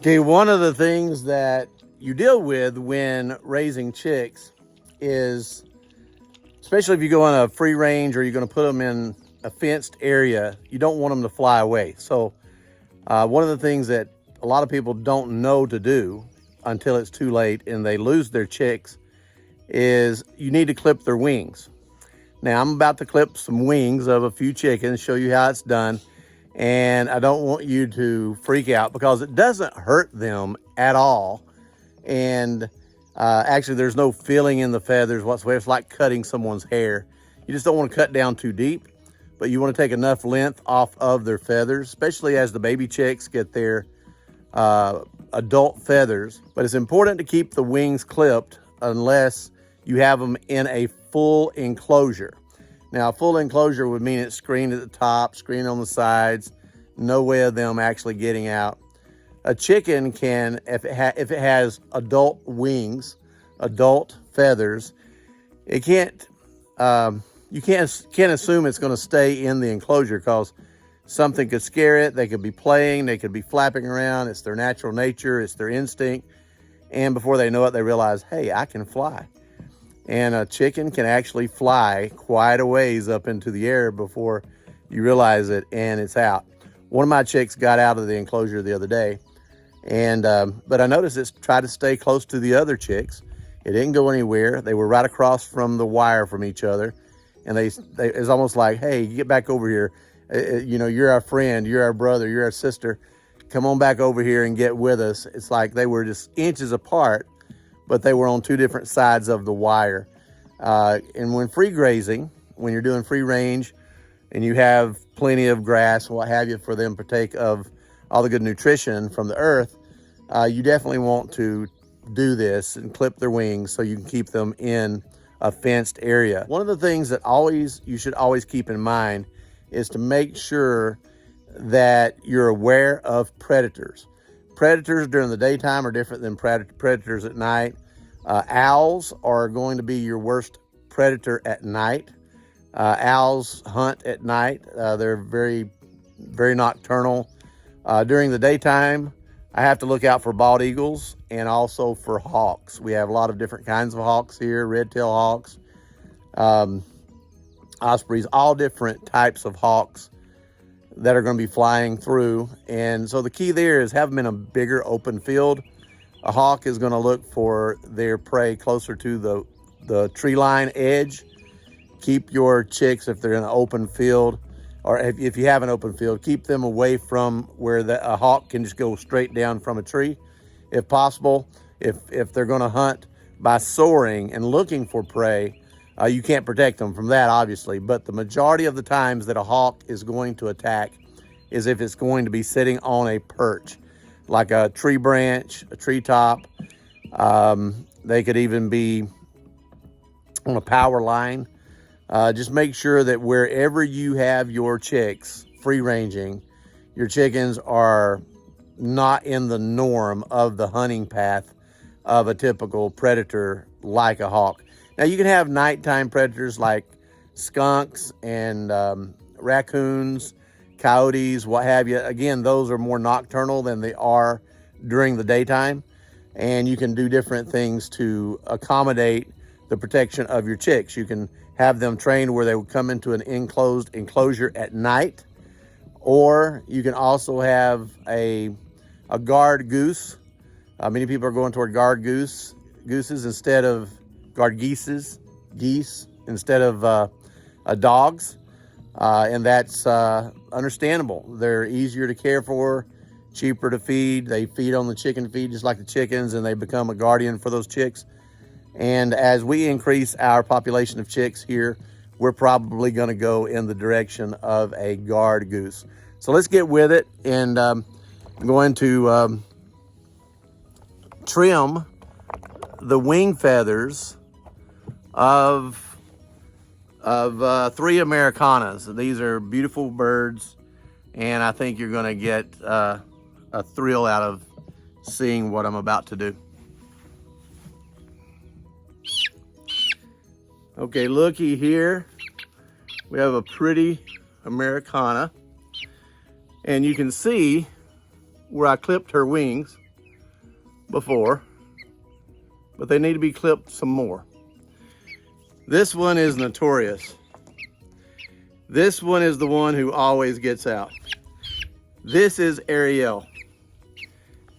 Okay, one of the things that you deal with when raising chicks is, especially if you go on a free range or you're going to put them in a fenced area, you don't want them to fly away. So one of the things that a lot of people don't know to do until it's too late and they lose their chicks is you need to clip their wings. Now I'm about to clip some wings of a few chickens, show you how it's done. And I don't want you to freak out because it doesn't hurt them at all. And actually there's no feeling in the feathers whatsoever. It's like cutting someone's hair. You just don't want to cut down too deep, but you want to take enough length off of their feathers, especially as the baby chicks get their adult feathers. But it's important to keep the wings clipped unless you have them in a full enclosure. Now, a full enclosure would mean it's screened at the top, screened on the sides, no way of them actually getting out. A chicken can, if it has adult wings, adult feathers, it can't, you can't assume it's going to stay in the enclosure because something could scare it. They could be playing, they could be flapping around. It's their natural nature, it's their instinct. And before they know it, they realize, hey, I can fly. And a chicken can actually fly quite a ways up into the air before you realize it and it's out. One of my chicks got out of the enclosure the other day, and but I noticed it tried to stay close to the other chicks. It didn't go anywhere. They were right across from the wire from each other, and it's almost like, hey, get back over here. You know, you're our friend, you're our brother, you're our sister. Come on back over here and get with us. It's like they were just inches apart, but they were on two different sides of the wire. And when free grazing, when you're doing free range and you have plenty of grass and what have you for them to partake of all the good nutrition from the earth, you definitely want to do this and clip their wings so you can keep them in a fenced area. One of the things that you should always keep in mind is to make sure that you're aware of predators. Predators during the daytime are different than predators at night. Owls are going to be your worst predator at night. Owls hunt at night. They're very, very nocturnal. During the daytime, I have to look out for bald eagles and also for hawks. We have a lot of different kinds of hawks here, red-tailed hawks, ospreys, all different types of hawks that are going to be flying through. And so the key there is have them in a bigger open field. A hawk is going to look for their prey closer to the tree line edge. Keep your chicks, if they're in an open field, or if you have an open field, keep them away from where a hawk can just go straight down from a tree. If possible, if they're going to hunt by soaring and looking for prey, you can't protect them from that, obviously, but the majority of the times that a hawk is going to attack is if it's going to be sitting on a perch, like a tree branch, a treetop. They could even be on a power line. Just make sure that wherever you have your chicks free ranging, your chickens are not in the norm of the hunting path of a typical predator like a hawk. Now, you can have nighttime predators like skunks and raccoons, coyotes, what have you. Again, those are more nocturnal than they are during the daytime. And you can do different things to accommodate the protection of your chicks. You can have them trained where they would come into an enclosed enclosure at night. Or you can also have a guard goose. Many people are going toward guard gooses instead of guard geese instead of dogs, and that's understandable. They're easier to care for, cheaper to feed. They feed on the chicken feed just like the chickens, and they become a guardian for those chicks. And as we increase our population of chicks here, we're probably going to go in the direction of a guard goose. So let's get with it, and I'm going to trim the wing feathers of 3 Americanas. These are beautiful birds, and I think you're going to get a thrill out of seeing what I'm about to do. Okay, looky here. We have a pretty Americana, and you can see where I clipped her wings. before, but they need to be clipped some more. This one is notorious. This one is the one who always gets out. This is Ariel.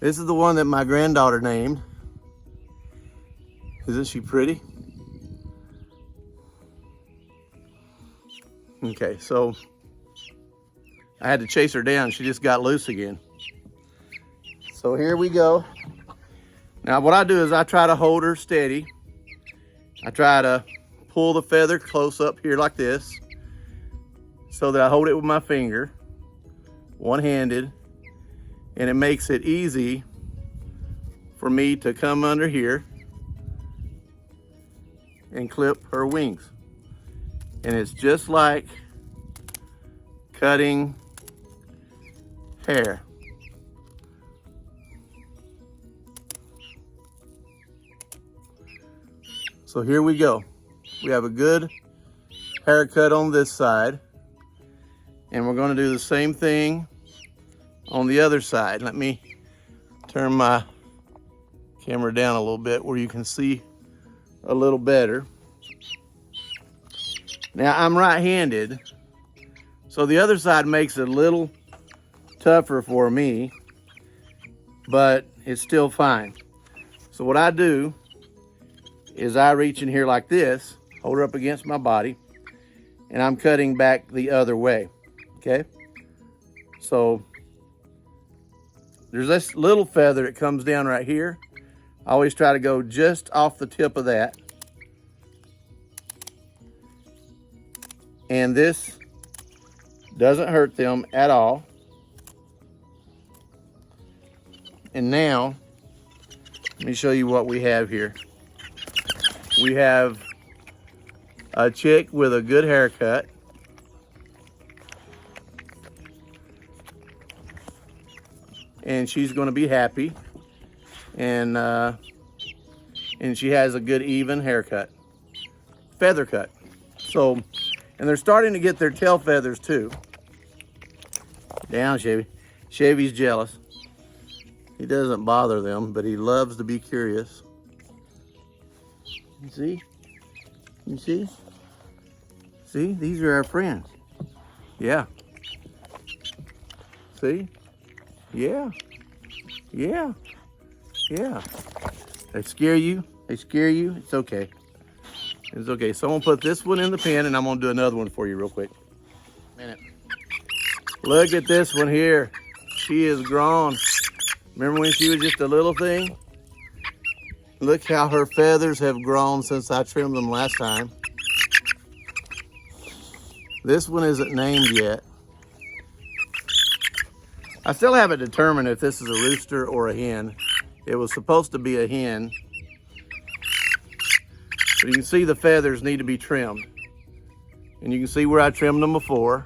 This is the one that my granddaughter named. Isn't she pretty? Okay, so I had to chase her down. She just got loose again. So here we go. Now what I do is I try to hold her steady. I try to pull the feather close up here like this, so that I hold it with my finger, one-handed, and it makes it easy for me to come under here and clip her wings. And it's just like cutting hair. So here we go. We have a good haircut on this side, and we're going to do the same thing on the other side. Let me turn my camera down a little bit where you can see a little better. Now I'm right-handed, so the other side makes it a little tougher for me, but it's still fine. So what I do is I reach in here like this, hold her up against my body, and I'm cutting back the other way, okay? So there's this little feather that comes down right here. I always try to go just off the tip of that. And this doesn't hurt them at all. And now, let me show you what we have here. We have a chick with a good haircut. And she's going to be happy. And she has a good even haircut. Feather cut. So, and they're starting to get their tail feathers too. Down, Chevy. Chevy's jealous. He doesn't bother them, but he loves to be curious. You see? You see? See, these are our friends. Yeah. See? Yeah. Yeah. Yeah. They scare you. They scare you. It's okay. It's okay. So I'm gonna put this one in the pen, and I'm gonna do another one for you real quick. Minute. Look at this one here. She is grown. Remember when she was just a little thing? Look how her feathers have grown since I trimmed them last time. This one isn't named yet. I still haven't determined if this is a rooster or a hen. It was supposed to be a hen. But you can see the feathers need to be trimmed. And you can see where I trimmed them before.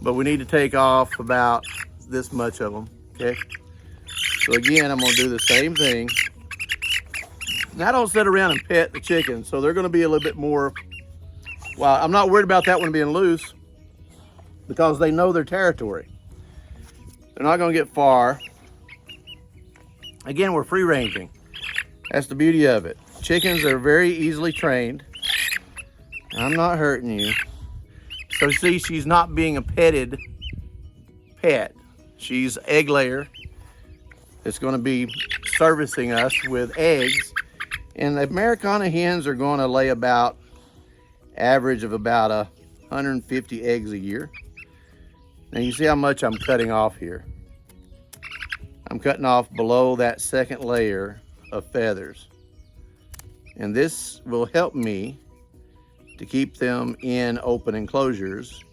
But we need to take off about this much of them, okay? So again, I'm gonna do the same thing. Now I don't sit around and pet the chickens, so they're gonna be a little bit more, well, I'm not worried about that one being loose because they know their territory. They're not gonna get far. Again, we're free ranging. That's the beauty of it. Chickens are very easily trained. I'm not hurting you. So see, she's not being a petted pet. She's egg layer. It's gonna be servicing us with eggs. And the Americana hens are gonna lay about, average of about 150 eggs a year. Now you see how much I'm cutting off here. I'm cutting off below that second layer of feathers. And this will help me to keep them in open enclosures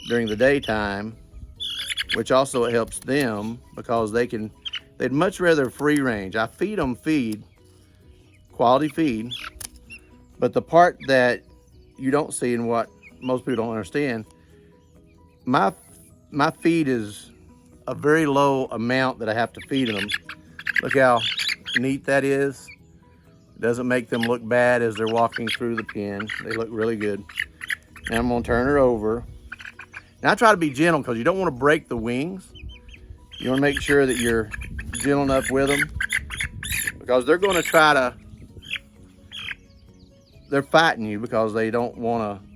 during the daytime, which also helps them because they'd much rather free range. I feed them feed, quality feed, but the part that you don't see and what most people don't understand, my feed is a very low amount that I have to feed them. Look how neat that is. It doesn't make them look bad as they're walking through the pen. They look really good. Now I'm gonna turn her over. Now I try to be gentle because you don't want to break the wings. You want to make sure that you're gentle enough with them because they're going to try to, they're fighting you because they don't want to.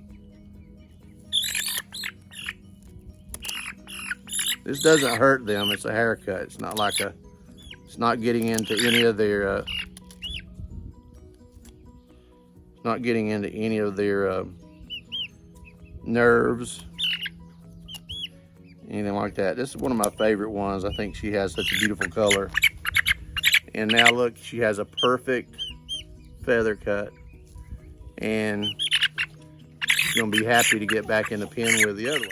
This doesn't hurt them. It's a haircut. It's not like a, it's not getting into any of their, nerves, anything like that. This is one of my favorite ones. I think she has such a beautiful color. And now look, she has a perfect feather cut. And she's gonna be happy to get back in the pen with the other one.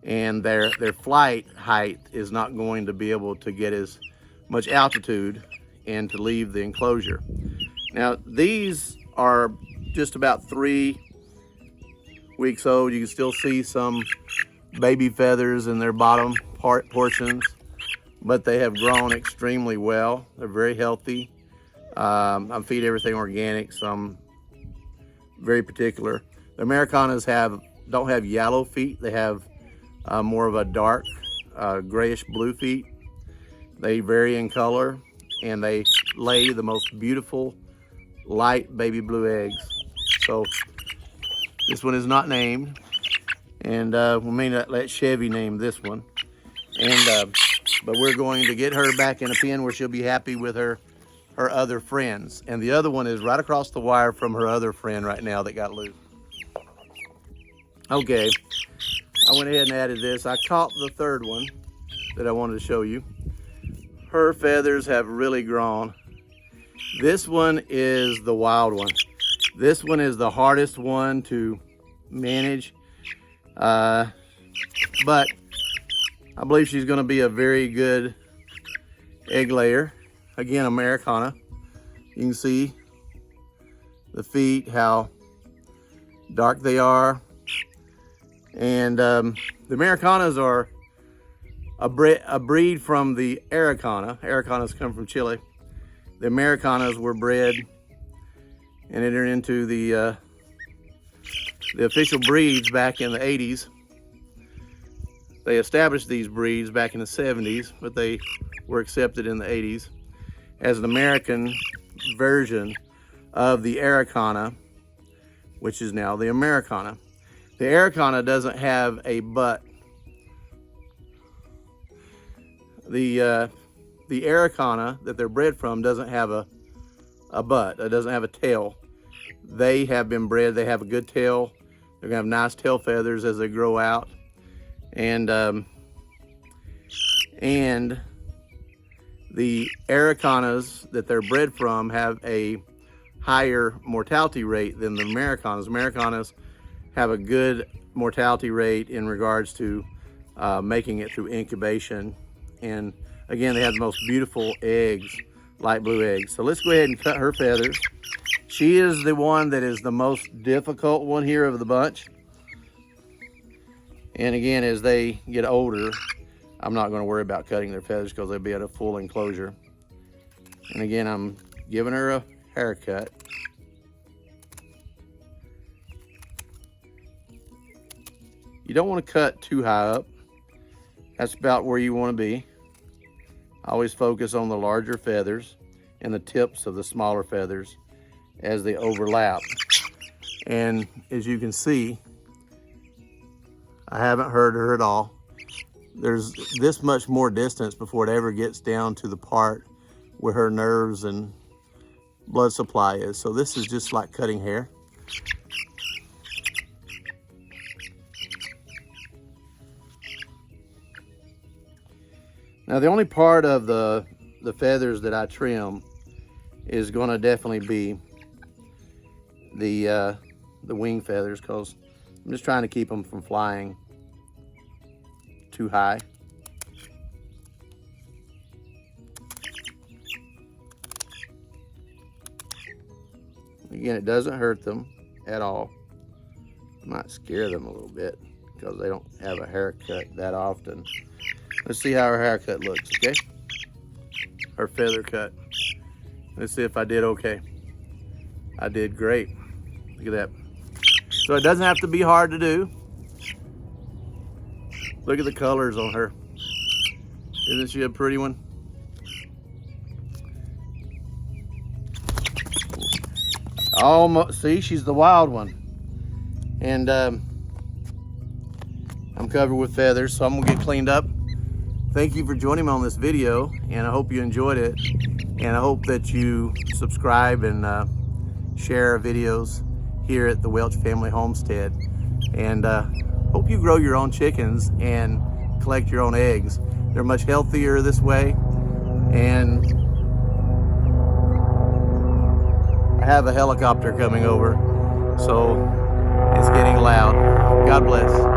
And their flight height is not going to be able to get as much altitude and to leave the enclosure. Now these are just about 3 weeks old. You can still see some baby feathers in their bottom portions, but they have grown extremely well. They're very healthy. I feed everything organic, so I'm very particular. The Americanas don't have yellow feet. They have more of a dark grayish blue feet. They vary in color, and they lay the most beautiful light baby blue eggs. So this one is not named, and we may not let Chevy name this one. And but we're going to get her back in a pen where she'll be happy with her other friends. And the other one is right across the wire from her other friend right now that got loose. Okay, I went ahead and added this. I caught the third one that I wanted to show you. Her feathers have really grown. This one is the wild one. This one is the hardest one to manage, but I believe she's going to be a very good egg layer. Again, Americana. You can see the feet, how dark they are. And the Americanas are a breed from the Araucana. Araucanas come from Chile. The Americanas were bred and entered into the official breeds back in the 80s. They established these breeds back in the 70s, but they were accepted in the 80s as an American version of the Araucana, which is now the Americana. The Araucana doesn't have a butt. The Araucana that they're bred from doesn't have a butt. It doesn't have a tail. They have been bred. They have a good tail. They're gonna have nice tail feathers as they grow out, and the Araucanas that they're bred from have a higher mortality rate than the Americanas. Americanas have a good mortality rate in regards to making it through incubation. And again, they have the most beautiful eggs, light blue eggs. So let's go ahead and cut her feathers. She is the one that is the most difficult one here of the bunch. And again, as they get older, I'm not going to worry about cutting their feathers because they'll be at a full enclosure. And again, I'm giving her a haircut. You don't want to cut too high up. That's about where you want to be. Always focus on the larger feathers and the tips of the smaller feathers as they overlap. And as you can see, I haven't hurt her at all. There's this much more distance before it ever gets down to the part where her nerves and blood supply is. So this is just like cutting hair. Now the only part of the feathers that I trim is going to definitely be the wing feathers, because I'm just trying to keep them from flying too high. Again, it doesn't hurt them at all. It might scare them a little bit because they don't have a haircut that often. Let's see how her haircut looks, okay? Her feather cut. Let's see if I did okay. I did great. Look at that. So it doesn't have to be hard to do. Look at the colors on her. Isn't she a pretty one? Almost, see, she's the wild one. And I'm covered with feathers, so I'm gonna get cleaned up. Thank you for joining me on this video, and I hope you enjoyed it. And I hope that you subscribe and share our videos here at the Welch Family Homestead. And hope you grow your own chickens and collect your own eggs. They're much healthier this way. And I have a helicopter coming over, so it's getting loud. God bless.